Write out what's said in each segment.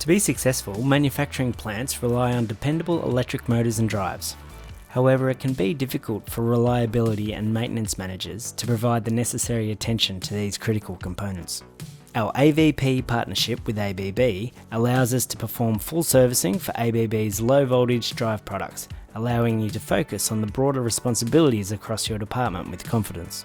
To be successful, manufacturing plants rely on dependable electric motors and drives. However, it can be difficult for reliability and maintenance managers to provide the necessary attention to these critical components. Our AVP partnership with ABB allows us to perform full servicing for ABB's low voltage drive products, allowing you to focus on the broader responsibilities across your department with confidence.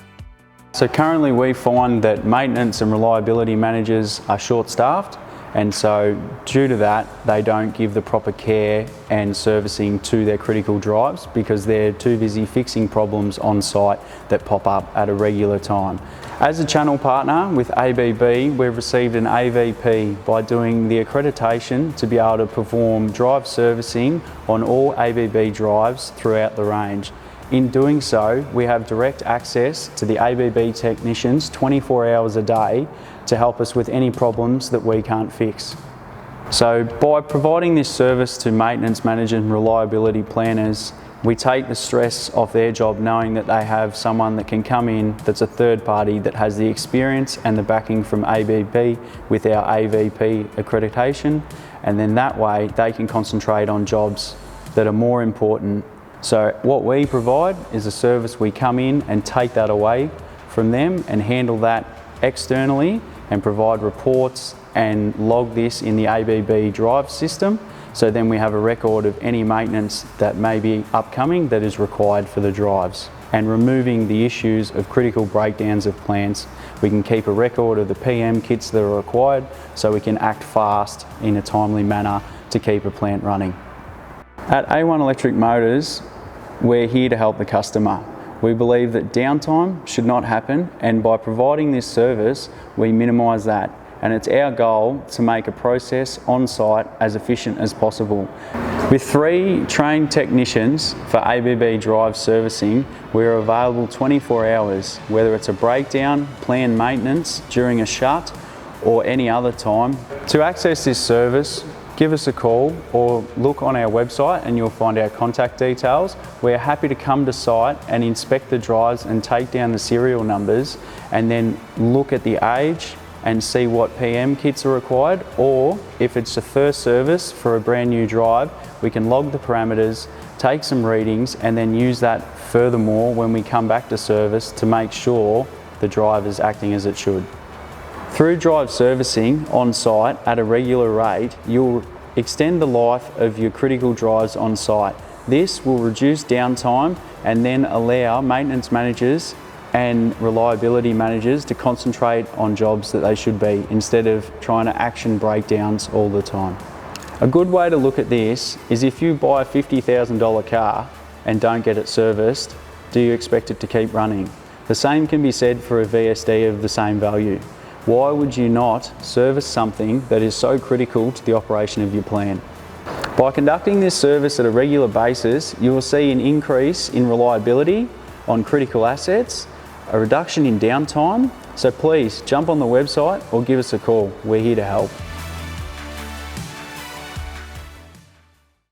So currently we find that maintenance and reliability managers are short-staffed, and so due to that they don't give the proper care and servicing to their critical drives because they're too busy fixing problems on site that pop up at a regular time. As a channel partner with ABB, we've received an AVP by doing the accreditation to be able to perform drive servicing on all ABB drives throughout the range. In doing so, we have direct access to the ABB technicians 24 hours a day to help us with any problems that we can't fix. So by providing this service to maintenance managers and reliability planners, we take the stress off their job knowing that they have someone that can come in that's a third party that has the experience and the backing from ABB with our AVP accreditation, and then that way they can concentrate on jobs that are more important. So what we provide is a service. We come in and take that away from them and handle that externally and provide reports and log this in the ABB drive system. So then we have a record of any maintenance that may be upcoming that is required for the drives. And removing the issues of critical breakdowns of plants, we can keep a record of the PM kits that are required so we can act fast in a timely manner to keep a plant running. At A1 Electric Motors, we're here to help the customer. We believe that downtime should not happen, and by providing this service, we minimise that. And it's our goal to make a process on site as efficient as possible. With 3 trained technicians for ABB drive servicing, we're available 24 hours, whether it's a breakdown, planned maintenance during a shut, or any other time. To access this service, give us a call or look on our website and you'll find our contact details. We're happy to come to site and inspect the drives and take down the serial numbers and then look at the age and see what PM kits are required, or if it's the first service for a brand new drive, we can log the parameters, take some readings and then use that furthermore when we come back to service to make sure the drive is acting as it should. Through drive servicing on site at a regular rate, you'll extend the life of your critical drives on site. This will reduce downtime and then allow maintenance managers and reliability managers to concentrate on jobs that they should be instead of trying to action breakdowns all the time. A good way to look at this is if you buy a $50,000 car and don't get it serviced, do you expect it to keep running? The same can be said for a VSD of the same value. Why would you not service something that is so critical to the operation of your plant? By conducting this service at a regular basis, you will see an increase in reliability on critical assets, a reduction in downtime, so please jump on the website or give us a call. We're here to help.